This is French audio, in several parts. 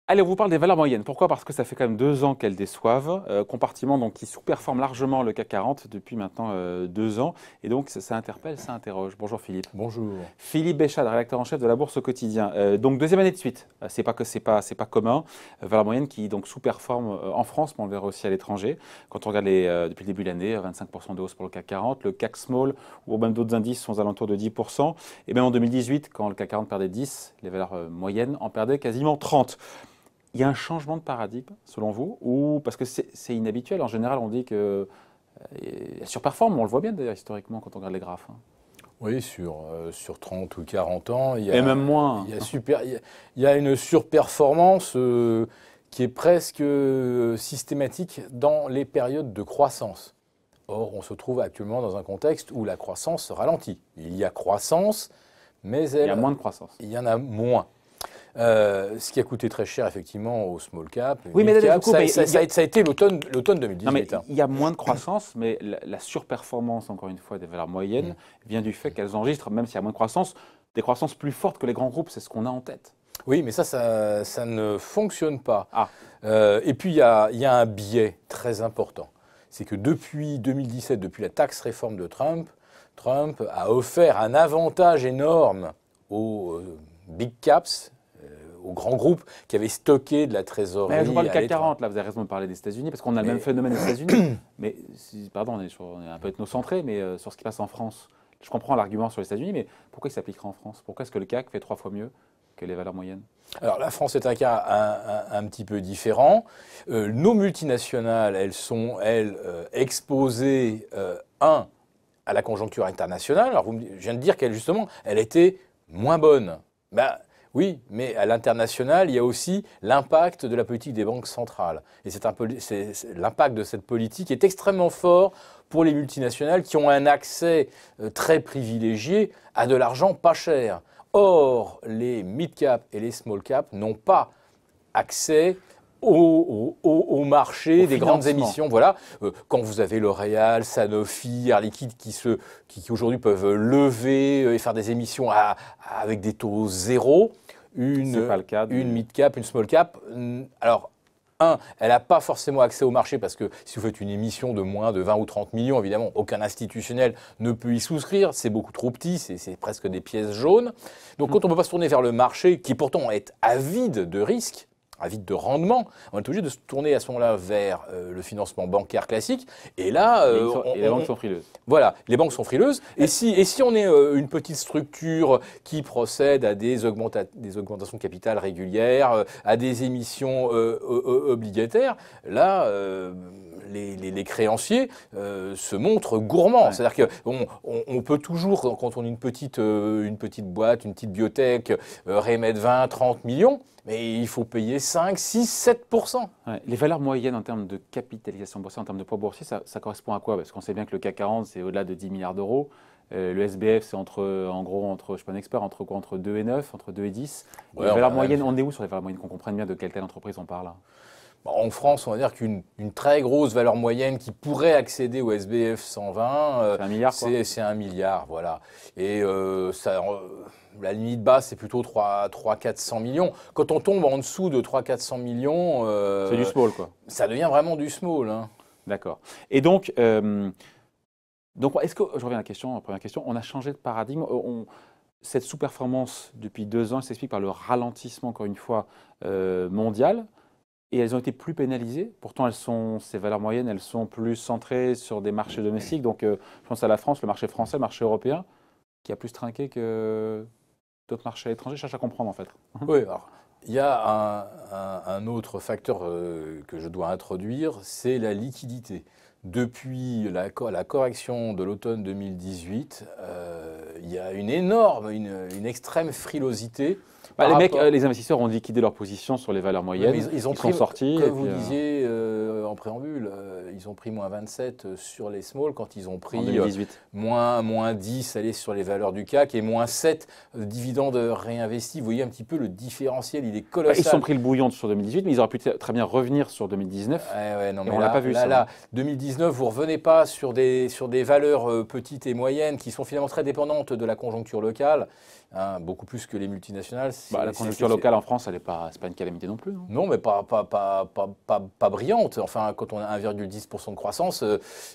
Allez, on vous parle des valeurs moyennes. Pourquoi? Parce que ça fait quand même 2 ans qu'elles déçoivent. Compartiment donc, qui sous-performe largement le CAC 40 depuis maintenant 2 ans. Et donc, ça interpelle, ça interroge. Bonjour Philippe. Bonjour. Philippe Béchade, rédacteur en chef de la Bourse au quotidien. Donc, 2e année de suite. C'est pas commun. Valeurs moyennes qui donc sous-performent en France, mais on le verra aussi à l'étranger. Quand on regarde depuis le début de l'année, 25% de hausse pour le CAC 40. Le CAC Small ou même d'autres indices sont aux alentours de 10%. Et même en 2018, quand le CAC 40 perdait 10, les valeurs moyennes en perdaient quasiment 30. Il y a un changement de paradigme, selon vous, ou parce que c'est inhabituel. En général, on dit que surperforme. On le voit bien d'ailleurs historiquement quand on regarde les graphes. Oui, sur 30 ou 40 ans, et même moins. Il y a une surperformance qui est presque systématique dans les périodes de croissance. Or, on se trouve actuellement dans un contexte où la croissance ralentit. Il y a croissance, mais il y a moins de croissance. Il y en a moins. Ce qui a coûté très cher, effectivement, au small cap. Oui, mais cap, ça a été l'automne 2018. Non, mais il y a moins de croissance, mais la surperformance, encore une fois, des valeurs moyennes vient du fait qu'elles enregistrent, même s'il y a moins de croissance, des croissances plus fortes que les grands groupes. C'est ce qu'on a en tête. Oui, mais ça ne fonctionne pas. Ah. Et puis, il y a un biais très important. C'est que depuis 2017, depuis la taxe réforme de Trump a offert un avantage énorme aux big caps, aux grands groupes qui avaient stocké de la trésorerie. Mais je parle du CAC 40, là, vous avez raison de parler des États-Unis, parce qu'on a le même phénomène aux États-Unis. Mais, pardon, on est un peu ethnocentré, mais sur ce qui passe en France. Je comprends l'argument sur les États-Unis, mais pourquoi il s'appliquerait en France? Pourquoi est-ce que le CAC fait 3 fois mieux que les valeurs moyennes? Alors la France est un cas un petit peu différent. Nos multinationales, elles sont, exposées, à la conjoncture internationale. Alors je viens de dire qu'elle, justement, elle était moins bonne. Oui, mais à l'international, il y a aussi l'impact de la politique des banques centrales. Et l'impact de cette politique est extrêmement fort pour les multinationales qui ont un accès très privilégié à de l'argent pas cher. Or, les mid-cap et les small-cap n'ont pas accès au marché des grandes émissions. Voilà. Quand vous avez L'Oréal, Sanofi, Air Liquide qui aujourd'hui peuvent lever et faire des émissions avec des taux zéro, une mid-cap, une small-cap. Alors, elle n'a pas forcément accès au marché parce que si vous faites une émission de moins de 20 ou 30 millions, évidemment, aucun institutionnel ne peut y souscrire. C'est beaucoup trop petit, c'est presque des pièces jaunes. Donc, quand on ne peut pas se tourner vers le marché, qui pourtant est avide de risques, avide de rendement, on est obligé de se tourner à ce moment-là vers le financement bancaire classique. Et là, les banques sont frileuses. Voilà, les banques sont frileuses. Et si on est une petite structure qui procède à des augmentations de capital régulières, à des émissions obligataires, là, les créanciers se montrent gourmands. Ouais. C'est-à-dire qu'on peut toujours, quand on est une petite boîte, une petite biotech, remettre 20, 30 millions, mais il faut payer 5, 6, 7%. Ouais. Les valeurs moyennes en termes de capitalisation boursière, en termes de poids boursier, ça correspond à quoi? Parce qu'on sait bien que le CAC 40, c'est au-delà de 10 milliards d'euros. Le SBF, c'est en gros, je ne suis pas un expert, entre 2 et 9, entre 2 et 10. Ouais, les valeurs moyennes, on est où sur les valeurs moyennes, qu'on comprenne bien de quelle entreprise on parle? En France, on va dire qu'une très grosse valeur moyenne qui pourrait accéder au SBF 120, c'est 1 milliard, c'est 1 milliard, voilà. Et la limite basse, c'est plutôt 300-400 millions. Quand on tombe en dessous de 300-400 millions... c'est du small, quoi. Ça devient vraiment du small. Hein. D'accord. Et donc est-ce que, je reviens à la première question, on a changé de paradigme cette sous-performance depuis 2 ans, elle s'explique par le ralentissement, encore une fois, mondial. Et elles ont été plus pénalisées. Pourtant, ces valeurs moyennes, elles sont plus centrées sur des marchés domestiques. Donc, je pense à la France, le marché français, le marché européen, qui a plus trinqué que d'autres marchés étrangers. Je cherche à comprendre, en fait. Oui, alors, il y a un autre facteur que je dois introduire, c'est la liquidité. Depuis la correction de l'automne 2018, il y a une extrême frilosité. Les investisseurs ont liquidé leur position sur les valeurs moyennes. Ils sont sortis. Comme vous disiez en préambule, ils ont pris moins 27 sur les small quand ils ont pris en 2018. moins 10 sur les valeurs du CAC et moins 7 dividendes réinvestis. Vous voyez un petit peu le différentiel, il est colossal. Ils ont pris le bouillon sur 2018, mais ils auraient pu très bien revenir sur 2019. Non, mais on l'a pas vu ça. Là, 2019, vous ne revenez pas sur des valeurs petites et moyennes qui sont finalement très dépendantes variante de la conjoncture locale, hein, beaucoup plus que les multinationales. La conjoncture locale en France, c'est pas une calamité non plus. Non, non, mais pas brillante. Enfin, quand on a 1,10% de croissance,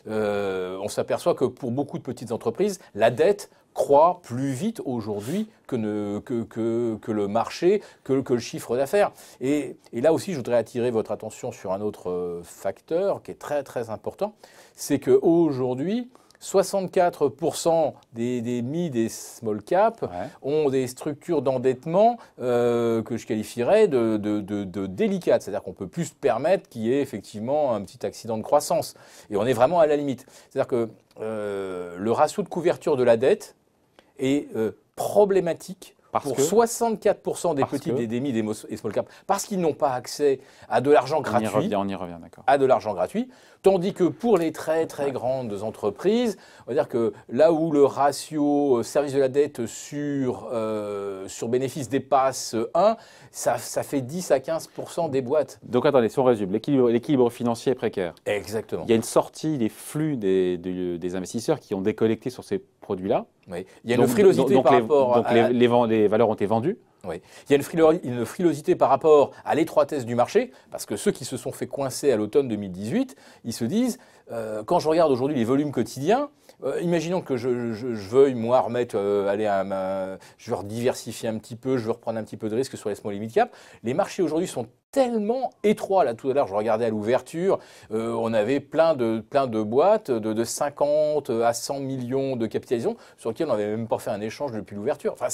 on s'aperçoit que pour beaucoup de petites entreprises, la dette croît plus vite aujourd'hui que le marché, que le chiffre d'affaires. Et là aussi, je voudrais attirer votre attention sur un autre facteur qui est très très important, c'est qu'aujourd'hui, 64% des mid et small cap ont des structures d'endettement que je qualifierais de délicates. C'est-à-dire qu'on peut plus se permettre qu'il y ait effectivement un petit accident de croissance. Et on est vraiment à la limite. C'est-à-dire que le ratio de couverture de la dette est problématique pour 64% des petits, des mid et small cap, parce qu'ils n'ont pas accès à de l'argent gratuit. On y revient, d'accord. À de l'argent gratuit. Tandis que pour les très très grandes entreprises, on va dire que là où le ratio service de la dette sur bénéfice dépasse 1, ça fait 10 à 15% des boîtes. Donc attendez, si on résume, l'équilibre financier est précaire. Exactement. Il y a une sortie des flux des investisseurs qui ont décollecté sur ces produits-là. Oui. Il y a une frilosité par rapport à... Donc les valeurs ont été vendues. Oui. Il y a une frilosité par rapport à l'étroitesse du marché, parce que ceux qui se sont fait coincer à l'automne 2018, ils se disent, quand je regarde aujourd'hui les volumes quotidiens, imaginons que je veuille, moi, remettre, je veux diversifier un petit peu, je veux reprendre un petit peu de risque sur les small et mid cap. Les marchés aujourd'hui sont tellement étroits. Là, tout à l'heure, je regardais à l'ouverture, on avait plein de boîtes de 50 à 100 millions de capitalisation sur lesquelles on n'avait même pas fait un échange depuis l'ouverture. Enfin,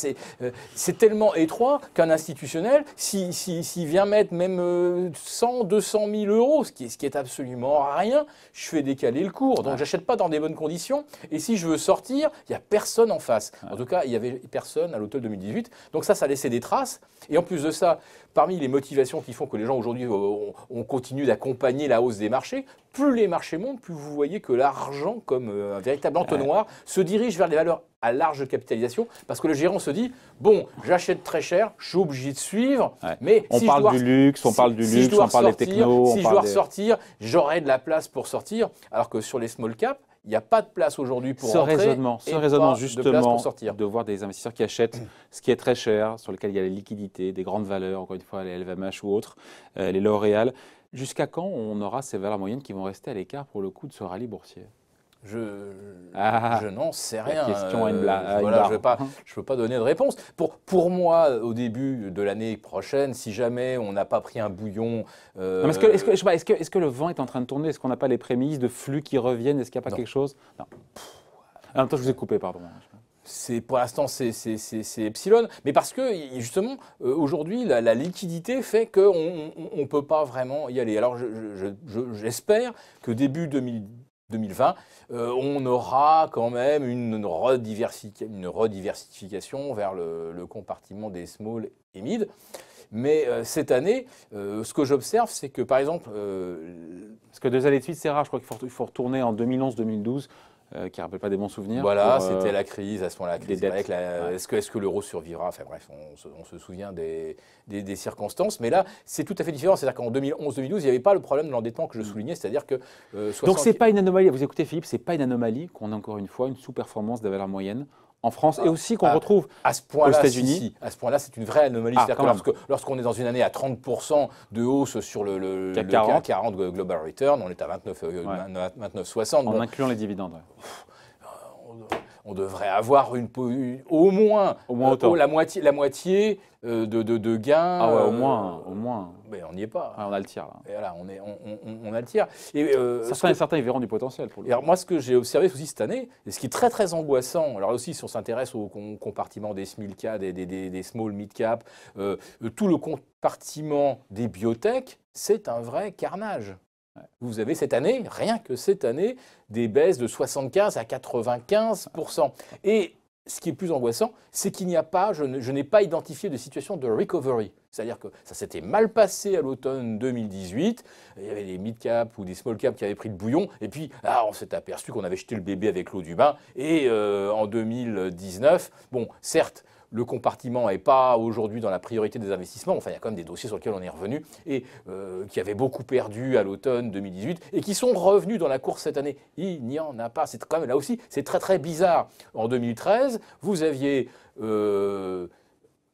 c'est tellement étroit qu'un institutionnel, s'il vient mettre même 100, 200 000 euros, ce qui est absolument rien, je fais décaler le cours. Donc, j'achète pas dans des bonnes conditions. Et si je veux sortir, il n'y a personne en face. En tout cas, il n'y avait personne à l'automne 2018. Donc ça laissait des traces. Et en plus de ça, parmi les motivations qui font que les gens aujourd'hui on continue d'accompagner la hausse des marchés, plus les marchés montent, plus vous voyez que l'argent, comme un véritable entonnoir, se dirige vers les valeurs à large capitalisation, parce que le gérant se dit, bon, j'achète très cher, je suis obligé de suivre, mais on parle du luxe, on parle des technos. Si je dois ressortir, j'aurai de la place pour sortir, alors que sur les small caps, il n'y a pas de place aujourd'hui pour rentrer. Ce raisonnement justement, de voir des investisseurs qui achètent ce qui est très cher, sur lequel il y a la liquidité, des grandes valeurs, encore une fois les LVMH ou autres, les L'Oréal. Jusqu'à quand on aura ces valeurs moyennes qui vont rester à l'écart pour le coup de ce rallye boursier? Je n'en sais rien. La question je ne peux pas donner de réponse. Pour moi, au début de l'année prochaine, si jamais on n'a pas pris un bouillon... Est-ce que le vent est en train de tourner? Est-ce qu'on n'a pas les prémices de flux qui reviennent? Est-ce qu'il n'y a pas quelque chose? Non. En même temps, je vous ai coupé, pardon. Pour l'instant, c'est epsilon, mais parce que justement, aujourd'hui, la liquidité fait qu'on ne peut pas vraiment y aller. Alors, j'espère que début 2020, on aura quand même une rediversification vers le compartiment des small et mid. Mais cette année, ce que j'observe, c'est que par exemple... Parce que 2 années de suite, c'est rare. Je crois qu'il faut retourner en 2011-2012. Qui ne rappelle pas des bons souvenirs. Voilà, c'était la crise, à ce moment-là. Est-ce que l'euro survivra? Enfin bref, on se souvient des circonstances. Mais là, c'est tout à fait différent. C'est-à-dire qu'en 2011-2012, il n'y avait pas le problème de l'endettement que je soulignais. C'est-à-dire que... Donc, ce n'est pas une anomalie. Vous écoutez, Philippe, ce n'est pas une anomalie qu'on a encore une fois une sous-performance des valeurs moyennes en France et aussi qu'on retrouve aux États-Unis. À ce point-là, c'est une vraie anomalie. C'est-à-dire que lorsqu'on est dans une année à 30% de hausse sur le CAC 40 Global Return, on est à 29,60. En incluant les dividendes. On devrait avoir au moins la moitié de gains. Ah ouais, au moins. Mais on n'y est pas. Ouais, on a le tiers là. Et voilà, on a le tiers. Et, certains y verront du potentiel. Pour le alors moi, ce que j'ai observé aussi cette année, et ce qui est très très angoissant, alors aussi si on s'intéresse au compartiment des small cap, des small mid cap, tout le compartiment des biotech, c'est un vrai carnage. Vous avez cette année, rien que cette année, des baisses de 75 à 95%. Et ce qui est plus angoissant, c'est qu'il n'y a pas, je n'ai pas identifié de situation de recovery. C'est-à-dire que ça s'était mal passé à l'automne 2018. Il y avait des mid-cap ou des small-cap qui avaient pris le bouillon. Et puis, on s'est aperçu qu'on avait jeté le bébé avec l'eau du bain. Et en 2019, bon, certes, le compartiment n'est pas aujourd'hui dans la priorité des investissements. Enfin, il y a quand même des dossiers sur lesquels on est revenu et qui avaient beaucoup perdu à l'automne 2018 et qui sont revenus dans la course cette année. Il n'y en a pas. C'est quand même là aussi, c'est très très bizarre. En 2013, vous aviez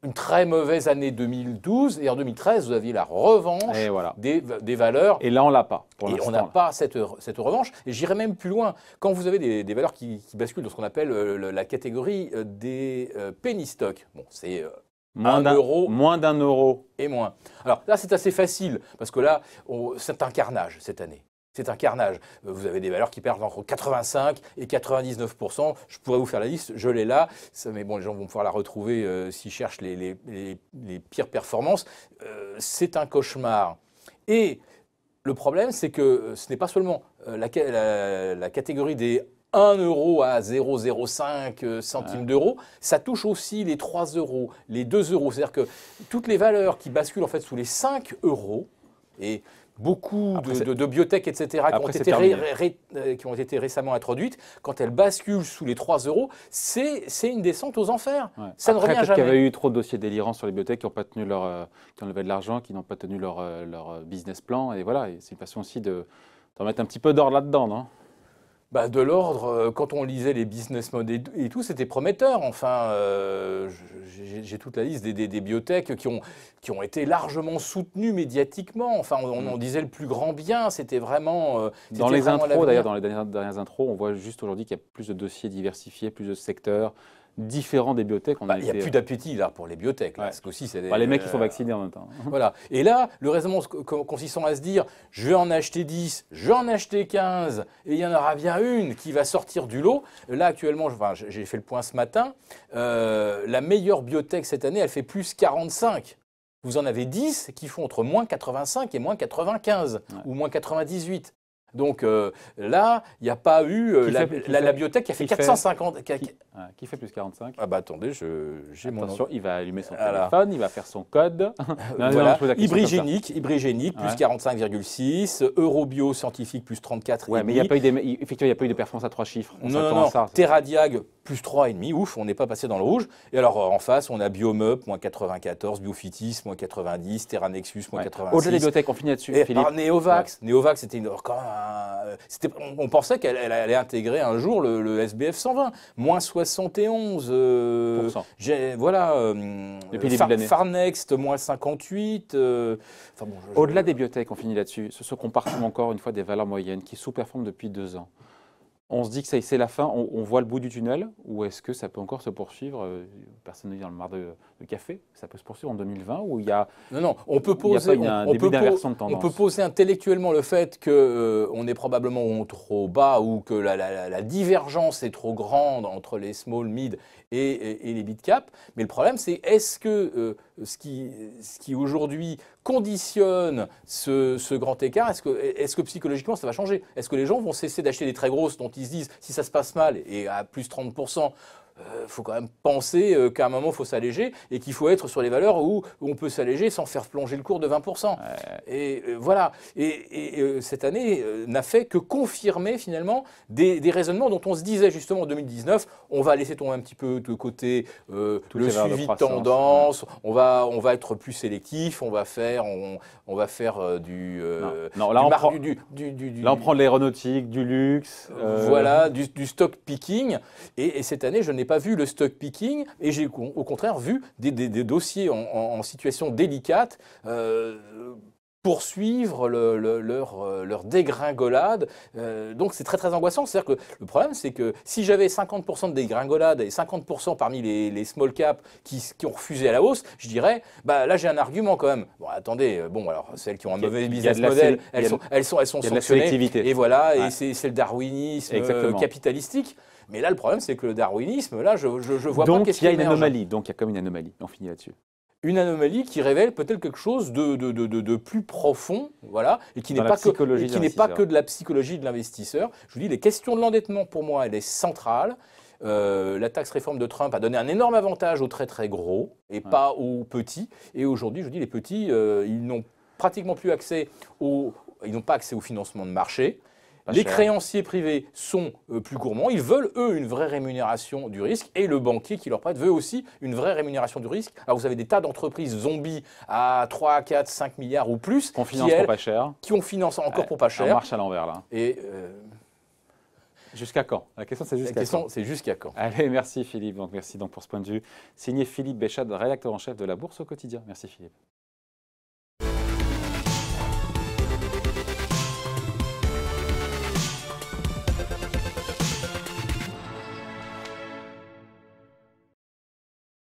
une très mauvaise année 2012 et en 2013, vous aviez la revanche des valeurs. Et là, on l'a pas. Et on n'a pas cette revanche. Et j'irai même plus loin. Quand vous avez des valeurs qui basculent dans ce qu'on appelle la catégorie des penny stocks, bon, c'est moins d'un euro et moins. Alors là, c'est assez facile parce que là, c'est un carnage cette année. C'est un carnage. Vous avez des valeurs qui perdent entre 85 et 99%. Je pourrais vous faire la liste, je l'ai là. Mais bon, les gens vont pouvoir la retrouver s'ils cherchent les pires performances. C'est un cauchemar. Et le problème, c'est que ce n'est pas seulement la catégorie des 1 euro à 0,05 centimes d'euros, ça touche aussi les 3 euros, les 2 euros. C'est-à-dire que toutes les valeurs qui basculent en fait sous les 5 euros, et beaucoup de biotech, etc., qui ont été récemment introduites, quand elles basculent sous les 3 euros, c'est une descente aux enfers. Ouais. Ça ne revient jamais. Qu'il y avait eu trop de dossiers délirants sur les biotech qui n'ont pas tenu qui ont levé de l'argent, qui n'ont pas tenu leur business plan. Et voilà, c'est une façon aussi de mettre un petit peu d'ordre là-dedans, non? De l'ordre, quand on lisait les business models et tout, c'était prometteur. Enfin, j'ai toute la liste des biotech qui ont été largement soutenus médiatiquement. Enfin, on en disait le plus grand bien. C'était vraiment. Dans les intros, d'ailleurs, dans les dernières intros, on voit juste aujourd'hui qu'il y a plus de dossiers diversifiés, plus de secteurs différents des biotech. Il n'y a plus d'appétit là pour les biotech. Ouais. Parce qu'aussi, les mecs, ils sont vaccinés en même temps. Voilà. Et là, le raisonnement consistant à se dire, je vais en acheter 10, je vais en acheter 15, et il y en aura bien une qui va sortir du lot. Là, actuellement, j'ai fait le point ce matin, la meilleure biotech cette année, elle fait plus 45. Vous en avez 10 qui font entre moins 85 et moins 95, ou moins 98. Donc là, il n'y a pas eu la biotech qui a fait 450. Qui fait plus 45? Ah attendez, j'ai mon... Attention, il va allumer son téléphone, il va faire son code. Voilà. Hybrigénique, plus 45,6. Eurobio scientifique, plus 34,5. Ouais, mais effectivement, il n'y a pas eu de performance à 3 chiffres. Non. Terradiag, plus 3,5. Ouf, on n'est pas passé dans le rouge. Et alors, en face, on a Biomup, moins 94, Biofitis, moins 90, Terranexus, moins 86. Au-delà des biotech, on finit là-dessus. Et par Neovax. Neovax, c'était on pensait qu'elle allait intégrer un jour le SBF 120. Moins 71. Voilà. Depuis le début de l'année. Farnext, moins 58. Au-delà des biotech, on finit là-dessus. Ce compartiment encore une fois des valeurs moyennes qui sous-performent depuis 2 ans. On se dit que c'est la fin, on voit le bout du tunnel, ou est-ce que ça peut encore se poursuivre? Personne ne dit dans le mar de café, ça peut se poursuivre en 2020, ou il y a... Non, on peut poser, un début d'inversion de tendance. On peut poser intellectuellement le fait qu'on est probablement trop bas, ou que la divergence est trop grande entre les small, mid et les mid cap, mais le problème c'est est-ce que ce qui aujourd'hui conditionne ce grand écart, est-ce que psychologiquement ça va changer? Est-ce que les gens vont cesser d'acheter des très grosses dont ils se disent si ça se passe mal et à plus 30%, faut quand même penser qu'à un moment il faut s'alléger et qu'il faut être sur les valeurs où on peut s'alléger sans faire plonger le cours de 20%. Et voilà. Et cette année n'a fait que confirmer finalement des raisonnements dont on se disait justement en 2019, on va laisser tomber un petit peu de côté le suivi de tendance, on va être plus sélectif, on va faire du... là, on prend de l'aéronautique, du luxe. Voilà, du stock picking. Et cette année, je n'ai pas vu le stock picking et j'ai au contraire vu des dossiers en situation délicate poursuivre leur dégringolade. Donc c'est très très angoissant. C'est-à-dire que le problème c'est que si j'avais 50% de dégringolade et 50% parmi les small caps qui ont refusé à la hausse, je dirais là j'ai un argument quand même. Bon attendez, alors celles qui ont un mauvais business model, elles sont sanctionnées. Et voilà, et c'est le darwinisme capitalistique. Mais là, le problème, c'est que le darwinisme, là, je vois pas qu'est-ce qu'il y a une anomalie. Donc, il y a comme une anomalie. On finit là-dessus. Une anomalie qui révèle peut-être quelque chose de plus profond, voilà, et qui n'est pas que de la psychologie de l'investisseur. Je vous dis, les questions de l'endettement, pour moi, elle est centrale. La taxe réforme de Trump a donné un énorme avantage aux très très gros et pas aux petits. Et aujourd'hui, je vous dis, les petits, ils n'ont pratiquement plus accès ils n'ont pas accès au financement de marché. Pas Les cher. créanciers privés sont plus gourmands. Ils veulent, eux, une vraie rémunération du risque. Et le banquier qui leur prête veut aussi une vraie rémunération du risque. Alors vous avez des tas d'entreprises zombies à 3, 4, 5 milliards ou plus Qu'on finance pour pas cher. qui ont financé encore pour pas On cher. marche à l'envers là. Et Jusqu'à quand? La question c'est la jusqu'à question, quand? c'est jusqu'à quand? Allez, merci Philippe. Donc, merci donc pour ce point de vue. Signé Philippe Béchat, rédacteur en chef de la Bourse au quotidien. Merci Philippe.